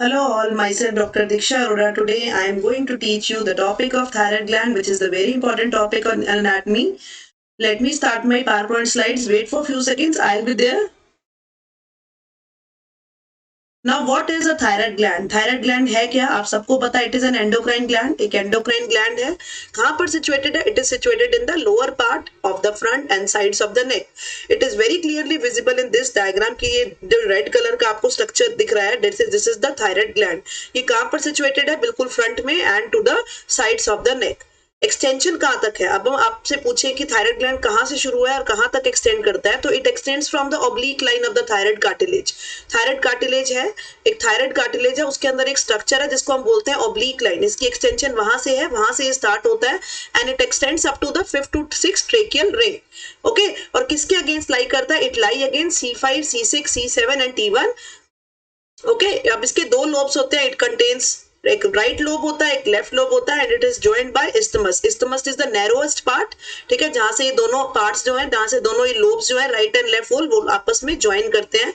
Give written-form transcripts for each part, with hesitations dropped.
Hello all, myself Dr. Diksha Arora. Today I am going to teach you the topic of thyroid gland, which is the very important topic on anatomy. Let me start my PowerPoint slides. Wait for a few seconds. I'll be there. Now what is a thyroid gland? Thyroid gland है क्या? आप सबको पता है, it is an endocrine gland. एक endocrine gland है. कहाँ पर situated है? It is situated in the lower part of the front and sides of the neck. It is very clearly visible in this diagram कि ये जो red color का आपको structure दिख रहा है, this is the thyroid gland. ये कहाँ पर situated है? बिल्कुल front में and to the sides of the neck. Extension कहाँ तक है? अब हम आपसे पूछे कि थायराइड ग्लैंड कहाँ से शुरू है और कहाँ तक एक्सटेंड करता है, तो it extends from the oblique line of the thyroid cartilage. Thyroid cartilage है, एक थायराइड कार्टिलेज है, उसके अंदर एक स्ट्रक्चर है जिसको हम बोलते हैं ऑब्लिक लाइन. इसकी एक्सटेंशन वहां से है, वहां से स्टार्ट होता है and it extends up to the 5th to 6th tracheal ring. Okay, और किसके अगेंस्ट लाई करता है? It lie against C5, C6, C7 and T1. Okay, अब इसके दो लोब्स होते हैं. इट कंटेन्स, एक राइट लोब होता है, एक लेफ्ट लोब होता है, and it is joined by isthmus. Isthmus is the narrowest part, ठीक है, जहां से ये दोनों पार्ट्स जो है, जहां से दोनों ये लोब्स जो है, राइट एंड लेफ्ट वो आपस में ज्वाइन करते हैं.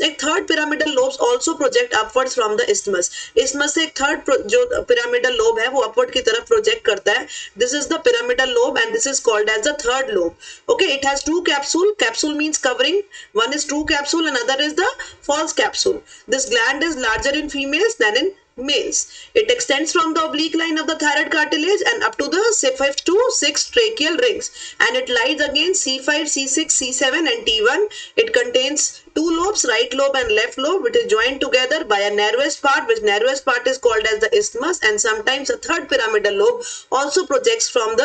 एक third pyramidal lobes also project upwards from the isthmus. Isthmus से एक थर्ड जो पिरामिडल लोब है वो अपवर्ड की तरफ प्रोजेक्ट करता है. This is the pyramidal lobe and this is called as the third lobe. Okay, it has two capsule. Capsule means covering. One is true capsule and other is the false capsule. This gland is larger in females than in males. It extends from the oblique line of the thyroid cartilage and up to the 5th to 6th tracheal rings, and it lies against C5, C6, C7 and T1. It contains two lobes, right lobe and left lobe, which is joined together by a narrowest part, which narrowest part is called as the isthmus, and sometimes a third pyramidal lobe also projects from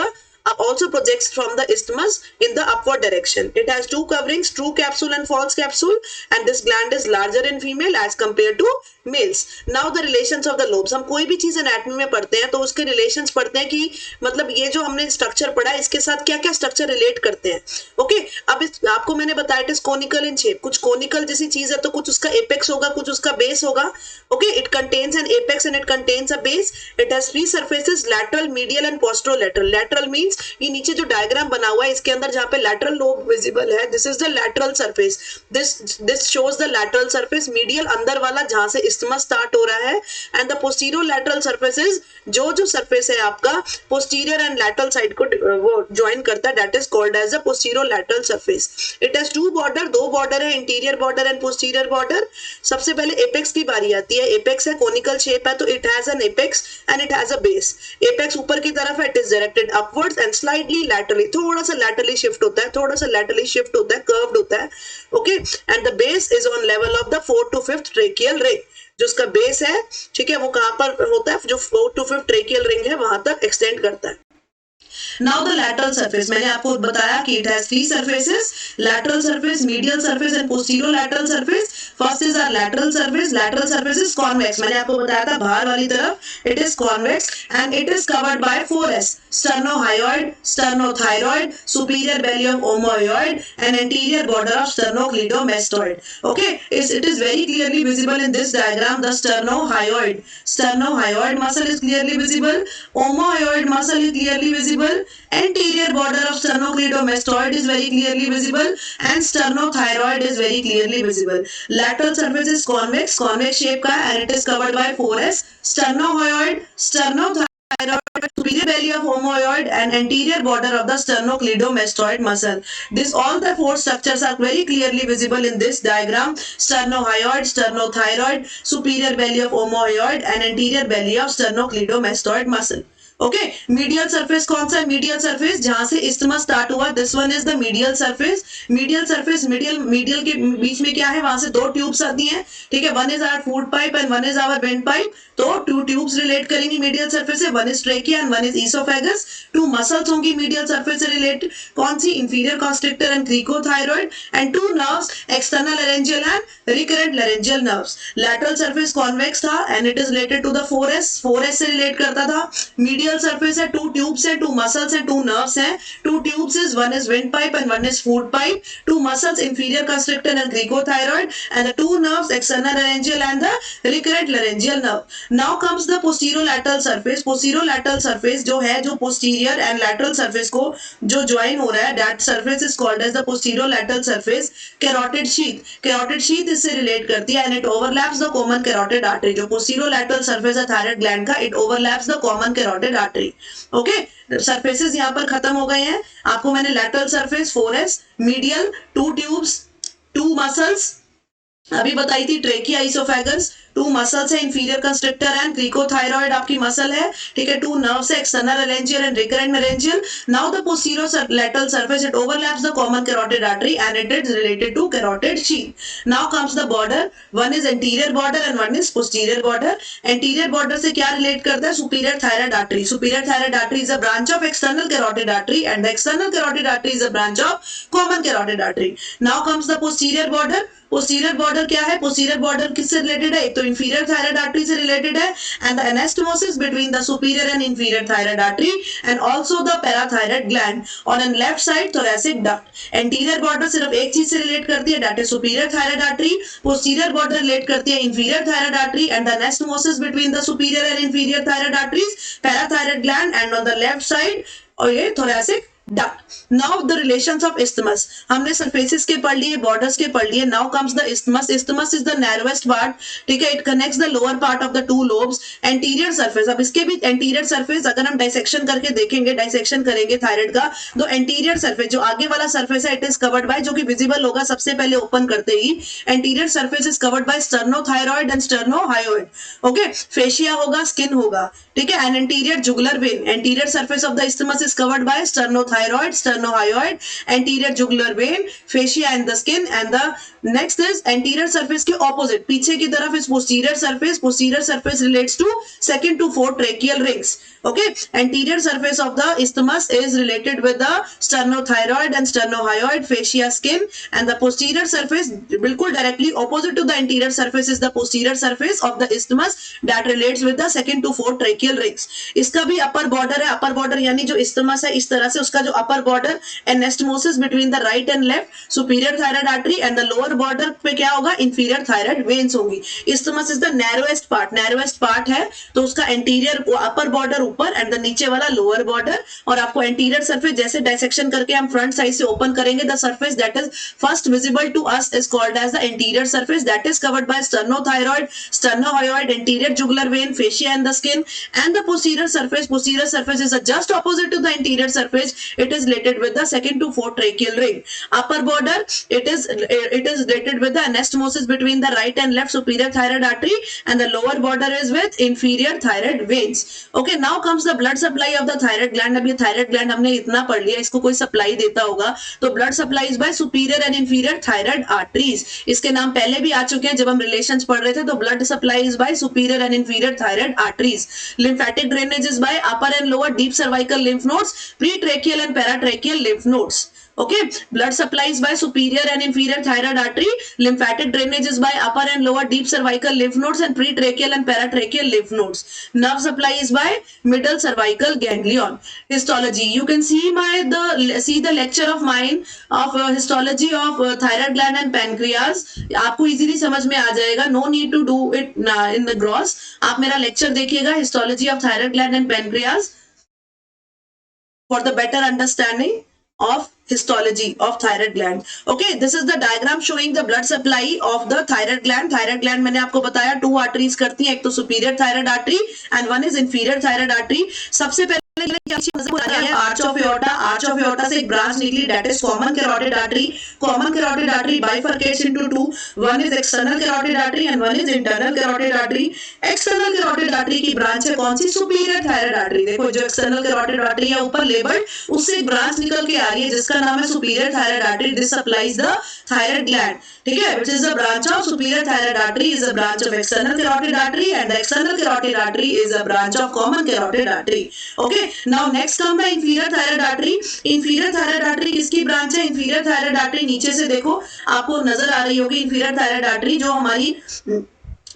the isthmus in the upward direction. It has two coverings, true capsule and false capsule, and this gland is larger in female as compared to males. Now the relations of the lobes. हम कोई भी चीज anatomy में पढ़ते हैं तो उसके relations पढ़ते हैं कि मतलब ये जो हमने स्ट्रक्चर पढ़ा है इसके साथ क्या क्या स्ट्रक्चर रिलेट करते हैं. ओके, अब आपको मैंने बताया it is conical in shape. कुछ कोनिकल जैसी चीज है तो कुछ उसका एपेक्स होगा, कुछ उसका बेस होगा. Okay, it contains an apex and it contains a base. It has three surfaces, lateral, medial and posterolateral. Lateral means ये नीचे जो डायग्राम बना हुआ है इसके अंदर जहां पे लैटरल लोब विजिबल है, this is the lateral surface. This shows the lateral surface. Medial अंदर वाला जहां से इस्थमस स्टार्ट हो रहा है, and the posterior lateral surface is जो सरफेस है आपका पोस्टीरियर एंड लैटरल साइड को वो ज्वाइन करता है, that is called as the posterior lateral surface. It has two border, दो बॉर्डर है, interior border and posterior border. सबसे पहले एपेक्स की बारी आती है. एपेक्स है, कोनिकल शेप है, तो it has an apex and it has a base. Apex ऊपर की तरफ है, it is directed upwards and slightly laterally, थोड़ा सा लैटरली शिफ्ट होता है, थोड़ा सा लैटरली शिफ्ट होता है, कर्व्ड होता है. Okay, and the base is on level of the 4th to 5th tracheal ring. जो उसका बेस है, ठीक है, वो कहां पर होता है? जो 4th to 5th tracheal ring है वहां तक एक्सटेंड करता है. Now the lateral surface, मैंने आपको बताया कि it has three surfaces, lateral surface, medial surface and posterior lateral surface. First is our lateral surface. Lateral surface is convex. मैंने आपको बताया था बाहर वाली तरफ it is convex and it is covered by 4S: sternohyoid, sternothyroid, superior belly of omohyoid and anterior border of sternocleidomastoid. Okay, it is very clearly visible in this diagram. The sternohyoid muscle is clearly visible. Omohyoid muscle is clearly visible. Anterior border of sternocleidomastoid is very clearly visible and sternothyroid is very clearly visible. Lateral surface is convex shape का, and it is covered by 4S: sternohyoid, sternothyroid, superior belly of omohyoid and anterior border of the sternocleidomastoid muscle. All the four structures are very clearly visible in this diagram: sternohyoid, sternothyroid, superior belly of omohyoid and anterior belly of sternocleidomastoid muscle. Okay, medial surface कौन सा है? Medial surface जहां से isthmus start हुआ, this one is the medial surface. Medial surface, medial के बीच में क्या है? वहां से दो ट्यूब्स आती हैं, ठीक है. One is our food pipe and one is our vent pipe. तो टू ट्यूब्स रिलेट करेंगी मीडियल सरफेस से. One is trachea and one is oesophagus. Two muscles होंगी मीडियल सरफेस से रिलेटेड. कौन सी? Inferior constrictor and cricothyroid. And two nerves, external laryngeal and recurrent laryngeal nerves. Lateral surface convex था and it is related to the 4S. 4S से relate करता था. Medial medial surface है, 2 tubes है, 2 muscles है, 2 nerves है. 2 tubes is one is windpipe and one is food pipe. 2 muscles inferior constrictor and cricothyroid, and the 2 nerves external laryngeal and the recurrent laryngeal nerve. Now comes the posterolateral surface. Posterolateral surface जो है, जो posterior and lateral surface को जो join हो रहा है, that surface is called as the posterolateral surface. Carotid sheath, carotid sheath इससे relate करती है and it overlaps the common carotid artery. जो posterolateral surface है thyroid gland का, it overlaps the common carotid artery. Okay, surfaces यहाँ पर खत्म हो गए हैं. आपको मैंने lateral surface 4S, medial 2 tubes, 2 muscles अभी बताई थी, ट्रेकिया, इसोफेगस, 2 मसल्स है, इंफीरियर कंस्ट्रिक्टर एंड क्रिकोथायरॉइड आपकी मसल है, ठीक है. 2 नर्व्स है, external laryngeal and recurrent laryngeal. Now the posterior surface, it overlaps the common carotid artery and it is related to carotid sheath. Now comes the border. One is anterior border and one is posterior border. Anterior border से क्या relate करता है? Superior thyroid artery. Superior thyroid artery is a branch of external carotid artery and the external carotid artery is a branch of common carotid artery. Now comes the posterior border. Posterior border क्या है? Posterior border किससे related है? एक तो inferior thyroid artery से related है, and the anastomosis between the superior and inferior thyroid artery and also the parathyroid gland on an left side thoracic duct. Anterior border सिर्फ एक चीज से रिलेट करती है, that is superior thyroid artery. Posterior border relate करती है inferior thyroid artery and the anastomosis between the superior and inferior thyroid arteries, parathyroid gland, and on the left side और ये thoracic duct. Now the relations of isthmus. हमने surfaces के पढ़ लिए, borders के पढ़ लिए. Now comes the isthmus. Isthmus is the narrowest part. ठीक है, it connects the lower part of the 2 lobes. Anterior surface. अब इसके भी anterior surface अगर हम dissection करके देखेंगे, dissection करेंगे thyroid का, तो anterior surface जो आगे वाला surface है, it is covered by, जो कि visible होगा सबसे पहले open करते ही, anterior surface is covered by sternothyroid and sternohyoid. Okay, fascia होगा, skin होगा, ठीक है, and anterior jugular vein. Anterior surface of the isthmus is covered by sternothyroid, sternohyoid, anterior jugular vein, fascia and the skin, and the next is anterior surface के opposite, पीछे की तरफ is posterior surface. Posterior surface relates to 2nd to 4th tracheal rings. Okay, anterior surface of the isthmus is related with the sternothyroid and sternohyoid, fascia, skin, and the posterior surface बिल्कुल directly opposite to the anterior surface is the posterior surface of the isthmus that relates with the 2nd to 4th tracheal rings. इसका भी upper border है, upper border यानी जो isthmus है इस तरह से, उसका जो upper border anastomosis between the right and left superior thyroid artery and the lower border पे क्या होगा? inferior thyroid veins होंगी. isthmus is the narrowest part है, तो उसका anterior upper border ऊपर एंड द नीचे वाला लोअर बॉर्डर. और आपको एंटीरियर सरफेस जैसे डाइसेक्शन करके हम फ्रंट साइड से ओपन करेंगे, the surface that is first visible to us is called as the anterior surface, that is covered by sternothyroid, sternohyoid, anterior jugular vein, fascia and the skin, and the posterior surface is just opposite to the anterior surface. It is related with the 2nd to 4th tracheal ring. Upper border, it is related with the anastomosis between the right and left superior thyroid artery, and the lower border is with inferior thyroid veins. Okay, now comes the blood supply of the thyroid gland. अब ये thyroid gland हमने इतना पढ़ लिया, इसको कोई supply देता होगा, तो blood supply is by superior and inferior thyroid arteries. इसके नाम पहले भी आ चुके हैं जब हम relations पढ़ रहे थे, तो blood supply is by superior and inferior thyroid arteries. Lymphatic drainage is by upper and lower deep cervical lymph nodes, pretracheal and paratracheal lymph nodes. Okay, blood supply is by superior and inferior thyroid artery. Lymphatic drainage is by upper and lower deep cervical lymph nodes and pretracheal and paratracheal lymph nodes. Nerve supply is by middle cervical ganglion. Histology, you can see the lecture of mine of histology of thyroid gland and pancreas. आपको easily समझ में आ जाएगा, no need to do it in the gross. आप मेरा lecture देखिएगा, histology of thyroid gland and pancreas, for the better understanding of histology of thyroid gland. Okay, this is the diagram showing the blood supply of the thyroid gland. Thyroid gland मैंने आपको बताया 2 arteries करती हैं, एक तो superior thyroid artery and one is inferior thyroid artery. सबसे पहले arch of aorta, arch of aorta से एक ब्रांच निकली, that is common carotid artery. Common carotid artery bifurcates into 2, one is external carotid artery and one is internal carotid artery. External carotid artery की branch है कौन सी? Superior thyroid artery. देखो जो external carotid artery है ऊपर labelled, उससे एक branch निकल के आ रही है जिसका नाम है superior thyroid artery. This supplies the thyroid gland, ठीक है, which is a branch of superior thyroid artery, is a branch of external carotid artery, and the external carotid artery is a branch of common carotid artery. Okay, now next come the inferior thyroid artery. Inferior thyroid artery किसकी branch है? inferior thyroid artery नीचे से देखो आपको नजर आ रही होगी inferior thyroid artery, जो हमारी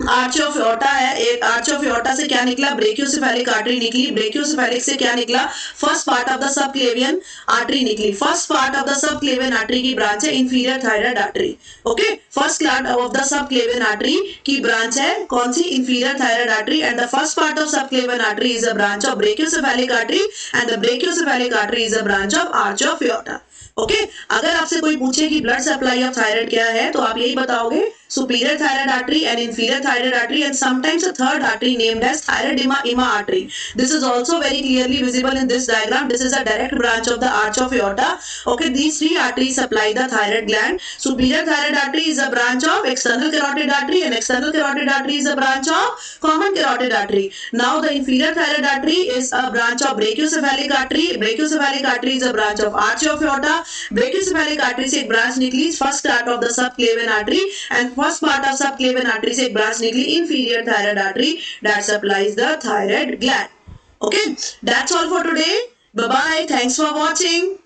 आर्च ऑफ एओर्टा है, एक आर्च ऑफ एओर्टा से क्या निकला, ब्रेकियोसेफेलिक आर्टरी निकली, ब्रेकियोसेफेलिक से क्या निकला, first part of the subclavian artery निकली, first part of the subclavian artery की ब्रांच है inferior thyroid artery, okay, first part of the subclavian artery की ब्रांच है कौन सी, inferior thyroid artery, and the first part of subclavian artery is a branch of brachiocephalic artery, and the brachiocephalic artery is a branch of arch of aorta, okay. अगर आपसे कोई पूछे कि blood supply of thyroid क्या है, तो आप यही बताओगे, superior thyroid artery and inferior thyroid artery, and sometimes a third artery named as thyroidema artery. This is also very clearly visible in this diagram. This is a direct branch of the arch of aorta. Okay, these three arteries supply the thyroid gland. Superior thyroid artery is a branch of external carotid artery, and external carotid artery is a branch of common carotid artery. Now the inferior thyroid artery is a branch of brachiocephalic artery. Brachiocephalic artery is a branch of arch of aorta. Brachiocephalic artery से एक branch निकली, first part of the subclavian artery, and first part of subclavian artery से एक branch निकली inferior thyroid artery that supplies the thyroid gland. Okay, that's all for today. Bye bye. Thanks for watching.